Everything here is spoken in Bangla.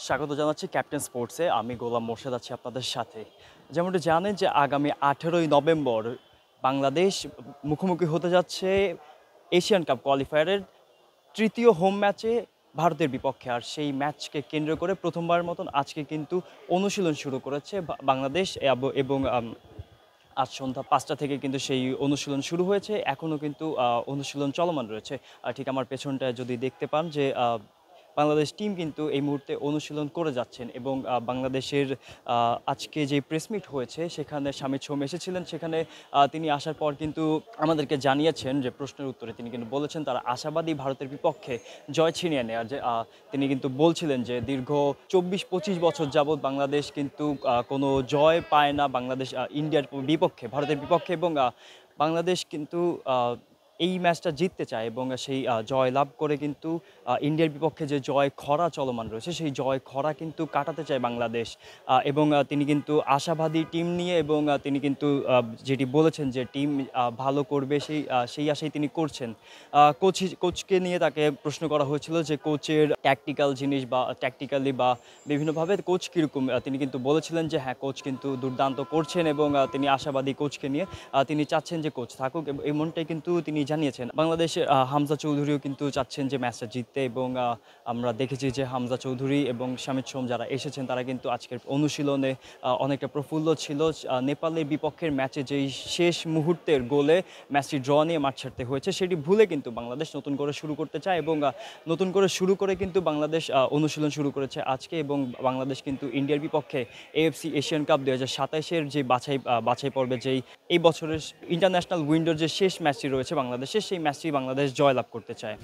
স্বাগত জানাচ্ছি ক্যাপ্টেন স্পোর্টসে। আমি গোলাম মোর্শেদ আছি আপনাদের সাথে। যেমনটি জানেন যে আগামী 18ই নভেম্বর বাংলাদেশ মুখোমুখি হতে যাচ্ছে এশিয়ান কাপ কোয়ালিফায়ারের তৃতীয় হোম ম্যাচে ভারতের বিপক্ষে। আর সেই ম্যাচকে কেন্দ্র করে প্রথমবারের মতন আজকে কিন্তু অনুশীলন শুরু করেছে বাংলাদেশ এবং আজ সন্ধ্যা ৫টা থেকে কিন্তু সেই অনুশীলন শুরু হয়েছে। এখনও কিন্তু অনুশীলন চলমান রয়েছে। ঠিক আমার পেছনটায় যদি দেখতে পান যে বাংলাদেশ টিম কিন্তু এই মুহূর্তে অনুশীলন করে যাচ্ছেন এবং বাংলাদেশের আজকে যে প্রেস মিট হয়েছে সেখানে শামিদ সোম এসেছিলেন। সেখানে তিনি আসার পর কিন্তু আমাদেরকে জানিয়েছেন যে প্রশ্নের উত্তরে তিনি কিন্তু বলেছেন তারা আশাবাদী ভারতের বিপক্ষে জয় ছিনিয়ে নেয়ার। যে তিনি কিন্তু বলছিলেন যে দীর্ঘ ২৪-২৫ বছর যাবৎ বাংলাদেশ কিন্তু কোনো জয় পায় না বাংলাদেশ ইন্ডিয়ার বিপক্ষে, ভারতের বিপক্ষে, এবং বাংলাদেশ কিন্তু এই ম্যাচটা জিততে চায় এবং সেই জয় লাভ করে কিন্তু ইন্ডিয়ার বিপক্ষে যে জয় খরা চলমান রয়েছে সেই জয় খরা কিন্তু কাটাতে চায় বাংলাদেশ। এবং তিনি কিন্তু আশাবাদী টিম নিয়ে এবং তিনি কিন্তু যেটি বলেছেন যে টিম ভালো করবে সেই আশাই তিনি করছেন। কোচকে নিয়ে তাকে প্রশ্ন করা হয়েছিল যে কোচের ট্যাকটিক্যাল জিনিস বা ট্যাকটিক্যালি বা বিভিন্নভাবে কোচ কীরকম, তিনি কিন্তু বলেছিলেন যে হ্যাঁ, কোচ কিন্তু দুর্দান্ত করছেন এবং তিনি আশাবাদী কোচকে নিয়ে। তিনি চাচ্ছেন যে কোচ থাকুক এবং এমনটাই কিন্তু তিনি জানিয়েছেন। বাংলাদেশের হামজা চৌধুরীও কিন্তু চাচ্ছেন যে ম্যাচটা জিততে এবং আমরা দেখেছি যে হামজা চৌধুরী এবং শামিদ সোম যারা এসেছেন তারা কিন্তু আজকের অনুশীলনে অনেকটা প্রফুল্ল ছিল। নেপালের বিপক্ষের ম্যাচে যেই শেষ মুহূর্তের গোলে ম্যাচটি ড্র নিয়ে মাঠ ছাড়তে হয়েছে সেটি ভুলে কিন্তু বাংলাদেশ নতুন করে শুরু করতে চায় এবং নতুন করে শুরু করে কিন্তু বাংলাদেশ অনুশীলন শুরু করেছে আজকে এবং বাংলাদেশ কিন্তু ইন্ডিয়ার বিপক্ষে এএফসি এশিয়ান কাপ ২০২৭-এর যে বাছাই পর্বে যেই এই বছরের ইন্টারন্যাশনাল উইন্ডোর যে শেষ ম্যাচটি রয়েছে বাংলাদেশের, সেই ম্যাচটি বাংলাদেশ জয়লাভ করতে চায়।